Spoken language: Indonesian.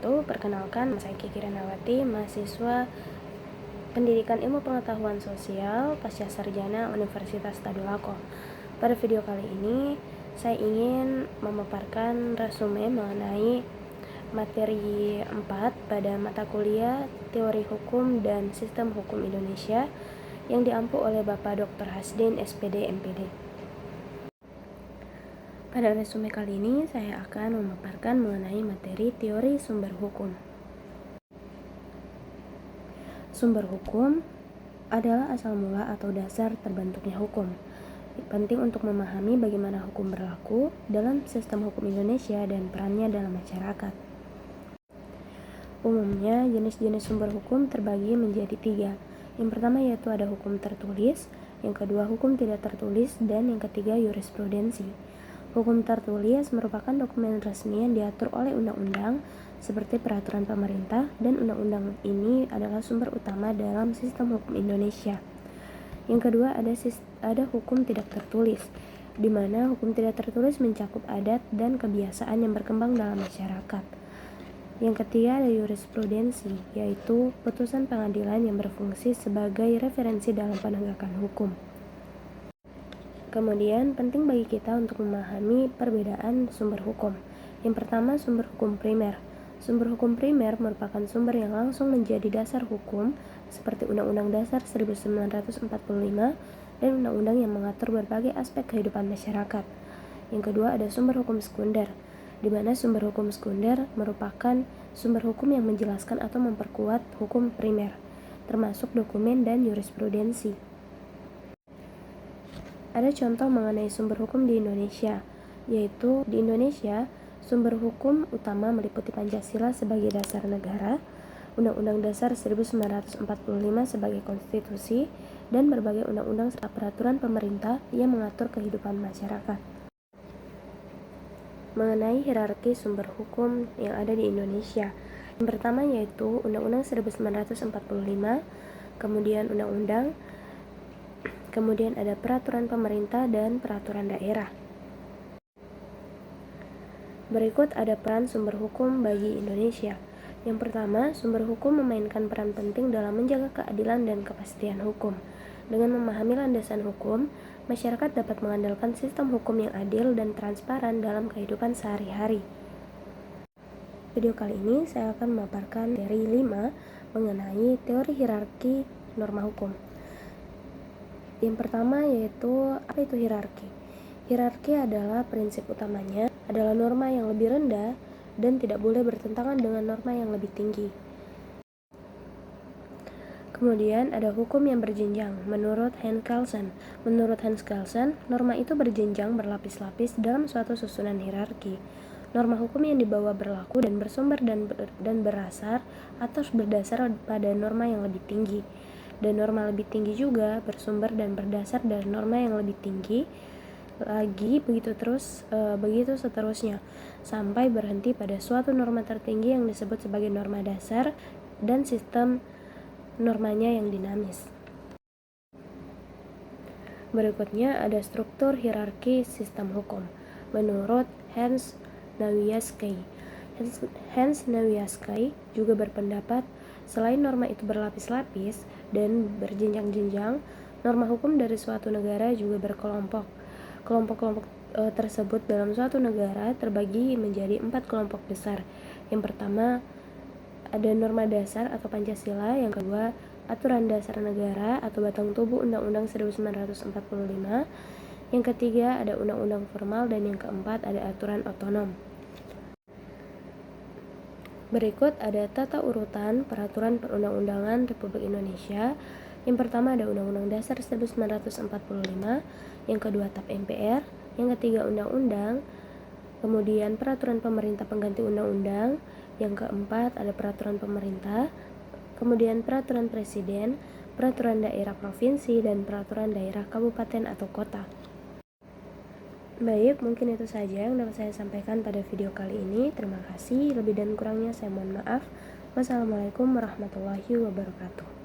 Perkenalkan, saya Kiki Renawati, mahasiswa Pendidikan Ilmu Pengetahuan Sosial Pasca Sarjana Universitas Tadulako. Pada video kali ini, saya ingin memaparkan resume mengenai materi 4 pada mata kuliah Teori Hukum dan Sistem Hukum Indonesia yang diampu oleh Bapak Dr. Hasdin, SPD, MPD. Pada resume kali ini, saya akan memaparkan mengenai materi teori sumber hukum. Sumber hukum adalah asal mula atau dasar terbentuknya hukum. Penting untuk memahami bagaimana hukum berlaku dalam sistem hukum Indonesia dan perannya dalam masyarakat. Umumnya, jenis-jenis sumber hukum terbagi menjadi 3. Yang pertama yaitu ada hukum tertulis, yang kedua hukum tidak tertulis, dan yang ketiga jurisprudensi. Hukum tertulis merupakan dokumen resmi yang diatur oleh undang-undang seperti peraturan pemerintah, dan undang-undang ini adalah sumber utama dalam sistem hukum Indonesia. Yang kedua ada hukum tidak tertulis, di mana hukum tidak tertulis mencakup adat dan kebiasaan yang berkembang dalam masyarakat. Yang ketiga ada jurisprudensi, yaitu putusan pengadilan yang berfungsi sebagai referensi dalam penegakan hukum. Kemudian, penting bagi kita untuk memahami perbedaan sumber hukum. Yang pertama, sumber hukum primer. Sumber hukum primer merupakan sumber yang langsung menjadi dasar hukum, seperti Undang-Undang Dasar 1945 dan undang-undang yang mengatur berbagai aspek kehidupan masyarakat. Yang kedua, ada sumber hukum sekunder, di mana sumber hukum sekunder merupakan sumber hukum yang menjelaskan atau memperkuat hukum primer, termasuk dokumen dan jurisprudensi. Ada contoh mengenai sumber hukum di Indonesia, yaitu di Indonesia, sumber hukum utama meliputi Pancasila sebagai dasar negara, Undang-Undang Dasar 1945 sebagai konstitusi, dan berbagai undang-undang serta peraturan pemerintah yang mengatur kehidupan masyarakat. Mengenai hierarki sumber hukum yang ada di Indonesia, yang pertama yaitu Undang-Undang 1945, kemudian undang-undang, kemudian ada peraturan pemerintah dan peraturan daerah. Berikut ada peran sumber hukum bagi Indonesia. Yang pertama, sumber hukum memainkan peran penting dalam menjaga keadilan dan kepastian hukum. Dengan memahami landasan hukum, masyarakat dapat mengandalkan sistem hukum yang adil dan transparan dalam kehidupan sehari-hari. Video kali ini saya akan memaparkan teori 5 mengenai teori hierarki norma hukum. Yang pertama yaitu, apa itu hierarki? Hierarki adalah prinsip utamanya adalah norma yang lebih rendah dan tidak boleh bertentangan dengan norma yang lebih tinggi. Kemudian ada hukum yang berjenjang. Menurut Hans Kelsen, norma itu berjenjang berlapis-lapis dalam suatu susunan hierarki. Norma hukum yang dibawa berlaku dan bersumber dan berasal atau berdasar pada norma yang lebih tinggi. Dan norma lebih tinggi juga bersumber dan berdasar dari norma yang lebih tinggi lagi, begitu seterusnya sampai berhenti pada suatu norma tertinggi yang disebut sebagai norma dasar dan sistem normanya yang dinamis. Berikutnya ada struktur hierarki sistem hukum. Menurut Hans Nawiaski juga berpendapat selain norma itu berlapis-lapis dan berjenjang-jenjang, norma hukum dari suatu negara juga berkelompok. Kelompok-kelompok tersebut dalam suatu negara terbagi menjadi 4 kelompok besar. Yang pertama ada norma dasar atau Pancasila, yang kedua aturan dasar negara atau batang tubuh Undang-Undang 1945, yang ketiga ada undang-undang formal, dan yang keempat ada aturan otonom. Berikut ada tata urutan peraturan perundang-undangan Republik Indonesia. Yang pertama ada Undang-Undang Dasar 1945, yang kedua TAP MPR, yang ketiga Undang-Undang, kemudian peraturan pemerintah pengganti undang-undang, yang keempat ada peraturan pemerintah, kemudian peraturan presiden, peraturan daerah provinsi, dan peraturan daerah kabupaten atau kota. Baik, mungkin itu saja yang dapat saya sampaikan pada video kali ini. Terima kasih, lebih dan kurangnya saya mohon maaf. Wassalamualaikum warahmatullahi wabarakatuh.